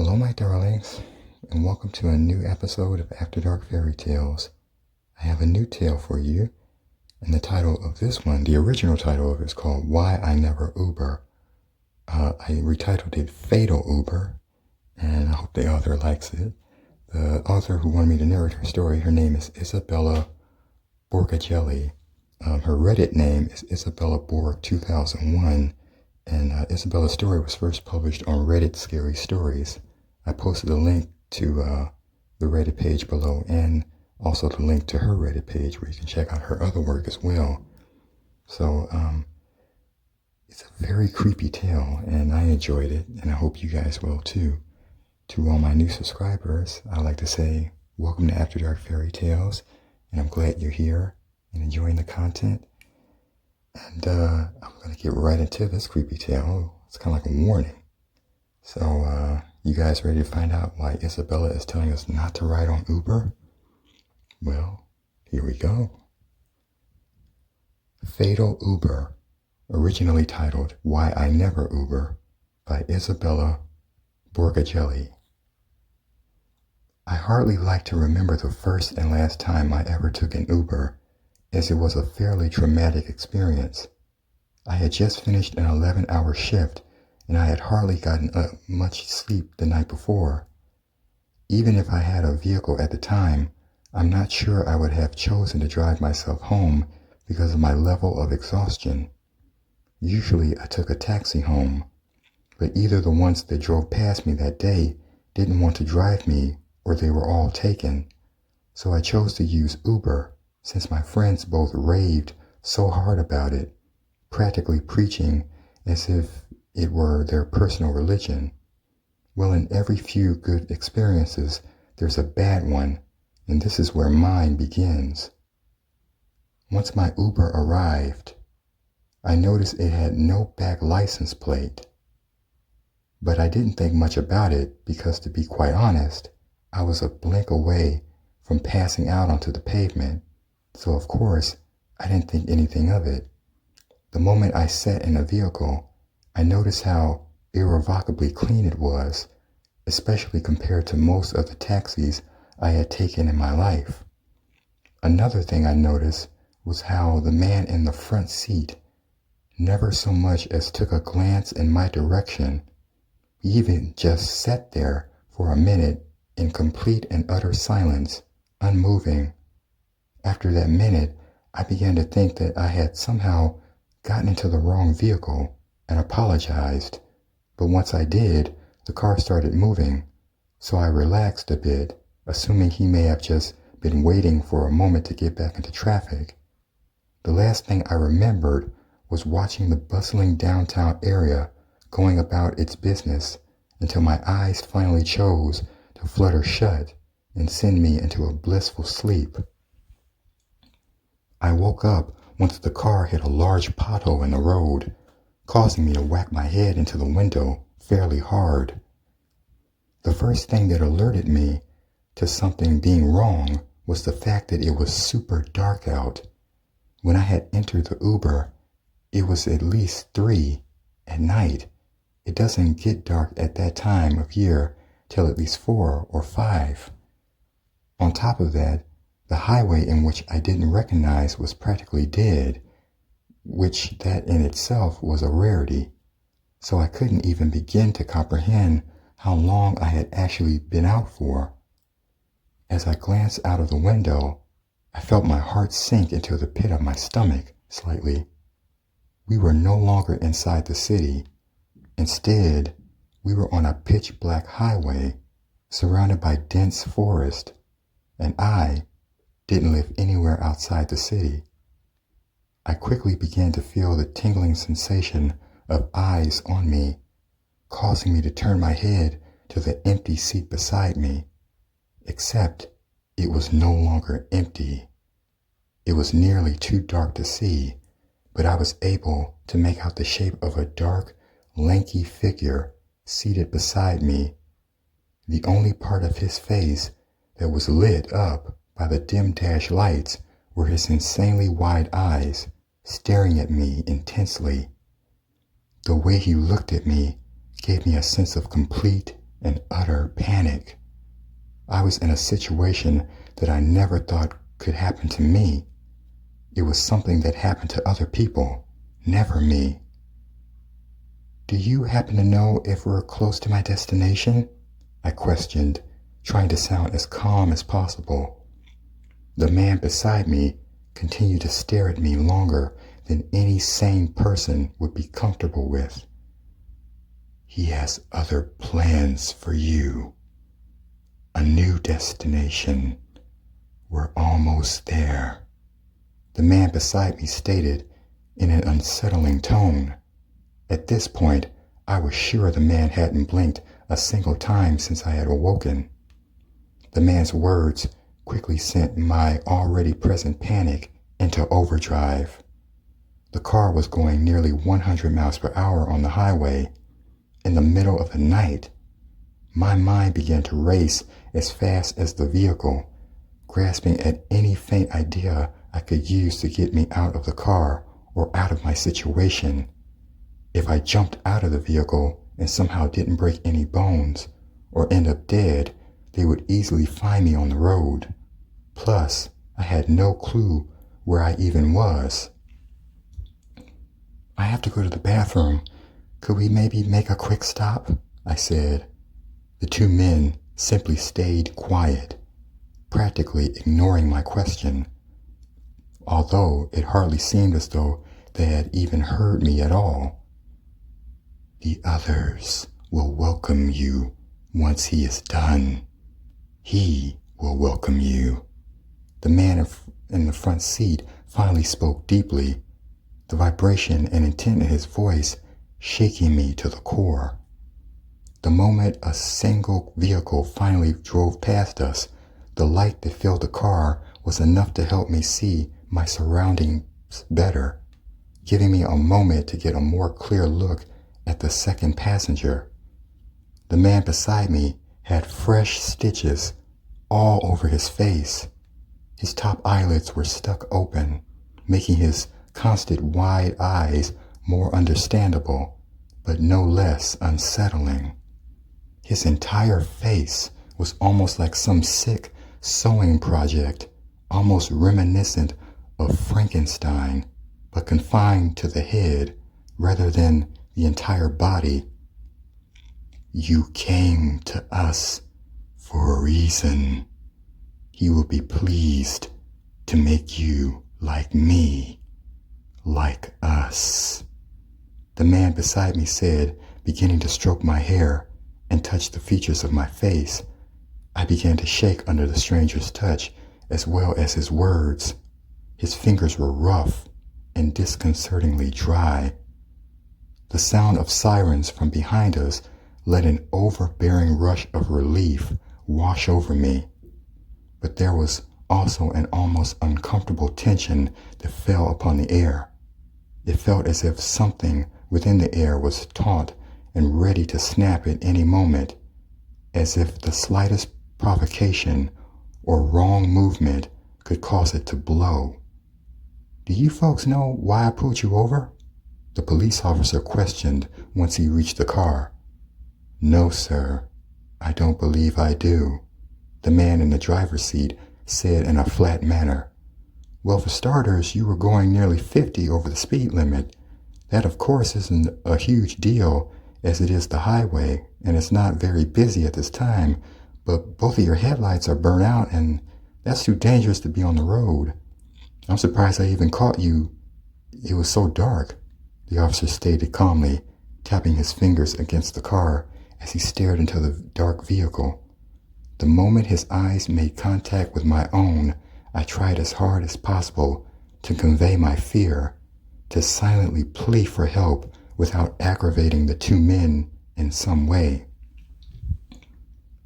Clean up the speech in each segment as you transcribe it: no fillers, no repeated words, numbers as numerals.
Hello, my darlings, and welcome to a new episode of After Dark Fairy Tales. I have a new tale for you, and the title of this one, the original title of it, is called Why I Never Uber. I retitled it Fatal Uber, and I hope the author likes it. The author who wanted me to narrate her story, her name is Isabella Borgogelli. Her Reddit name is Isabella Borg 2001, and Isabella's story was first published on Reddit Scary Stories. I posted a link to the Reddit page below and also the link to her Reddit page where you can check out her other work as well. So it's a very creepy tale and I enjoyed it, and I hope you guys will too. To all my new subscribers, I'd like to say welcome to After Dark Fairy Tales, and I'm glad you're here and enjoying the content. And I'm going to get right into this creepy tale. It's kind of like a warning. So, you guys ready to find out why Isabella is telling us not to ride on Uber? Well, here we go. Fatal Uber, originally titled Why I Never Uber, by Isabella Borgogelli. I hardly like to remember the first and last time I ever took an Uber, as it was a fairly traumatic experience. I had just finished an 11-hour shift, and I had hardly gotten much sleep the night before. Even if I had a vehicle at the time, I'm not sure I would have chosen to drive myself home because of my level of exhaustion. Usually I took a taxi home, but either the ones that drove past me that day didn't want to drive me or they were all taken, so I chose to use Uber since my friends both raved so hard about it, practically preaching as if it were their personal religion. Well, in every few good experiences, there's a bad one, and this is where mine begins. Once my Uber arrived, I noticed it had no back license plate. But I didn't think much about it because, to be quite honest, I was a blink away from passing out onto the pavement, so of course, I didn't think anything of it. The moment I sat in a vehicle, I noticed how irrevocably clean it was, especially compared to most of the taxis I had taken in my life. Another thing I noticed was how the man in the front seat never so much as took a glance in my direction. He even just sat there for a minute in complete and utter silence, unmoving. After that minute, I began to think that I had somehow gotten into the wrong vehicle and apologized, but once I did, the car started moving, so I relaxed a bit, assuming he may have just been waiting for a moment to get back into traffic. The last thing I remembered was watching the bustling downtown area going about its business until my eyes finally chose to flutter shut and send me into a blissful sleep. I woke up once the car hit a large pothole in the road, causing me to whack my head into the window fairly hard. The first thing that alerted me to something being wrong was the fact that it was super dark out. When I had entered the Uber, it was at least 3 at night. It doesn't get dark at that time of year till at least 4 or 5. On top of that, the highway in which I didn't recognize was practically dead, which that in itself was a rarity, so I couldn't even begin to comprehend how long I had actually been out for. As I glanced out of the window, I felt my heart sink into the pit of my stomach slightly. We were no longer inside the city. Instead, we were on a pitch-black highway surrounded by dense forest, and I didn't live anywhere outside the city. I quickly began to feel the tingling sensation of eyes on me, causing me to turn my head to the empty seat beside me, except it was no longer empty. It was nearly too dark to see, but I was able to make out the shape of a dark, lanky figure seated beside me. The only part of his face that was lit up by the dim dash lights were his insanely wide eyes, staring at me intensely. The way he looked at me gave me a sense of complete and utter panic. I was in a situation that I never thought could happen to me. It was something that happened to other people, never me. "Do you happen to know if we're close to my destination?" I questioned, trying to sound as calm as possible. The man beside me continued to stare at me longer than any sane person would be comfortable with. "He has other plans for you. A new destination. We're almost there," the man beside me stated in an unsettling tone. At this point, I was sure the man hadn't blinked a single time since I had awoken. The man's words quickly sent my already present panic into overdrive. The car was going nearly 100 miles per hour on the highway. In the middle of the night, my mind began to race as fast as the vehicle, grasping at any faint idea I could use to get me out of the car or out of my situation. If I jumped out of the vehicle and somehow didn't break any bones or end up dead, they would easily find me on the road. Plus, I had no clue where I even was. "I have to go to the bathroom. Could we maybe make a quick stop?" I said. The two men simply stayed quiet, practically ignoring my question, although it hardly seemed as though they had even heard me at all. "The others will welcome you once he is done. He will welcome you." The man in the front seat finally spoke deeply, the vibration and intent in his voice shaking me to the core. The moment a single vehicle finally drove past us, the light that filled the car was enough to help me see my surroundings better, giving me a moment to get a more clear look at the second passenger. The man beside me had fresh stitches all over his face. His top eyelids were stuck open, making his constant wide eyes more understandable, but no less unsettling. His entire face was almost like some sick sewing project, almost reminiscent of Frankenstein, but confined to the head rather than the entire body. "You came to us for a reason. He will be pleased to make you like me, like us," the man beside me said, beginning to stroke my hair and touch the features of my face. I began to shake under the stranger's touch as well as his words. His fingers were rough and disconcertingly dry. The sound of sirens from behind us let an overbearing rush of relief wash over me. But there was also an almost uncomfortable tension that fell upon the air. It felt as if something within the air was taut and ready to snap at any moment, as if the slightest provocation or wrong movement could cause it to blow. "Do you folks know why I pulled you over?" the police officer questioned once he reached the car. "No, sir, I don't believe I do," the man in the driver's seat said in a flat manner. "Well, for starters, you were going nearly 50 over the speed limit. That, of course, isn't a huge deal as it is the highway, and it's not very busy at this time, but both of your headlights are burnt out, and that's too dangerous to be on the road. I'm surprised I even caught you. It was so dark," the officer stated calmly, tapping his fingers against the car as he stared into the dark vehicle. The moment his eyes made contact with my own, I tried as hard as possible to convey my fear, to silently plead for help without aggravating the two men in some way.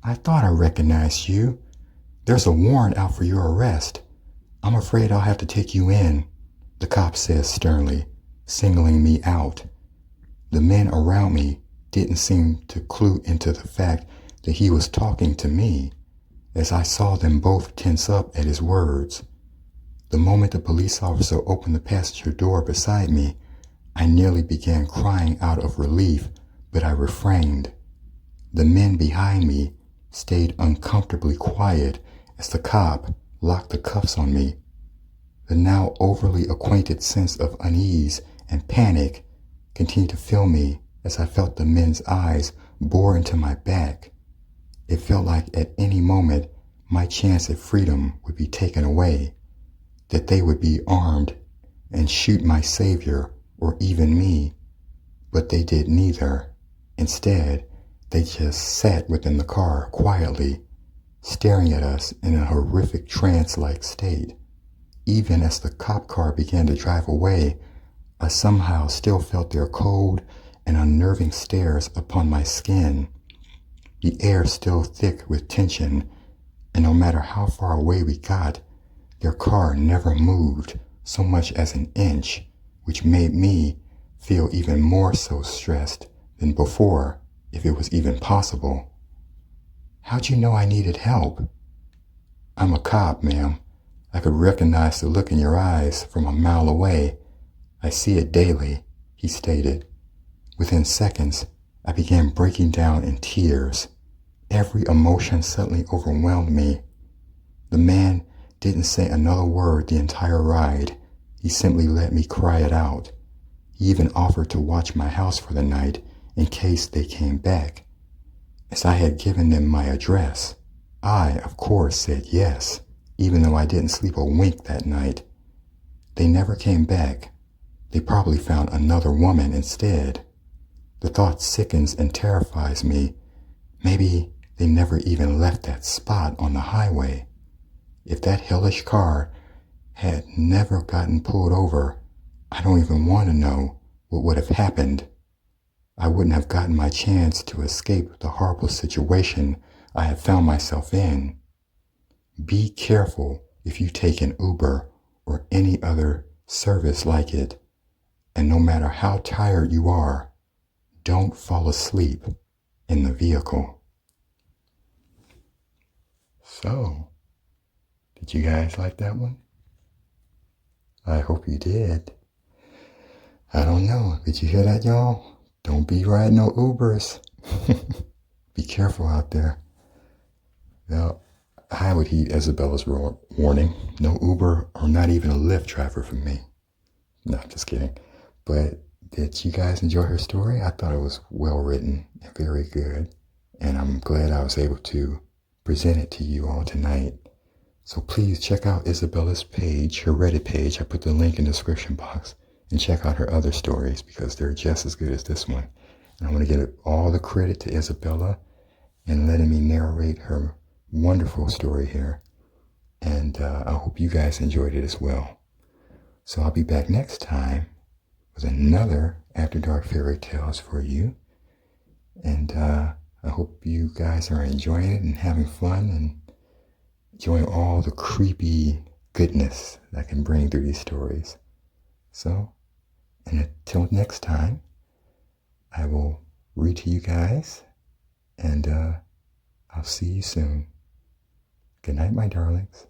"I thought I recognized you. There's a warrant out for your arrest. I'm afraid I'll have to take you in," the cop said sternly, singling me out. The men around me didn't seem to clue into the fact that he was talking to me, as I saw them both tense up at his words. The moment the police officer opened the passenger door beside me, I nearly began crying out of relief, but I refrained. The men behind me stayed uncomfortably quiet as the cop locked the cuffs on me. The now overly acquainted sense of unease and panic continued to fill me as I felt the men's eyes bore into my back. It felt like at any moment my chance at freedom would be taken away, that they would be armed and shoot my savior or even me. But they did neither. Instead, they just sat within the car quietly, staring at us in a horrific trance-like state. Even as the cop car began to drive away, I somehow still felt their cold and unnerving stares upon my skin. The air still thick with tension, and no matter how far away we got, their car never moved so much as an inch, which made me feel even more so stressed than before, if it was even possible. "How'd you know I needed help?" "I'm a cop, ma'am. I could recognize the look in your eyes from a mile away. I see it daily," he stated. Within seconds, I began breaking down in tears. Every emotion suddenly overwhelmed me. The man didn't say another word the entire ride. He simply let me cry it out. He even offered to watch my house for the night in case they came back. As I had given them my address, I, of course, said yes, even though I didn't sleep a wink that night. They never came back. They probably found another woman instead. The thought sickens and terrifies me. Maybe they never even left that spot on the highway. If that hellish car had never gotten pulled over, I don't even want to know what would have happened. I wouldn't have gotten my chance to escape the horrible situation I have found myself in. Be careful if you take an Uber or any other service like it, and no matter how tired you are, don't fall asleep in the vehicle. So, did you guys like that one? I hope you did. I don't know. Did you hear that, y'all? Don't be riding no Ubers. Be careful out there. Now, I would heed Isabella's warning. No Uber or not even a Lyft driver for me. No, just kidding. But did you guys enjoy her story? I thought it was well written and very good. And I'm glad I was able to present it to you all tonight. So please check out Isabella's page, her Reddit page. I put the link in the description box. And check out her other stories because they're just as good as this one. And I want to give all the credit to Isabella and letting me narrate her wonderful story here. And I hope you guys enjoyed it as well. So I'll be back next time with another After Dark Fairy Tales for you. And I hope you guys are enjoying it and having fun and enjoying all the creepy goodness that I can bring through these stories. So, and until next time, I will read to you guys, and I'll see you soon. Good night, my darlings.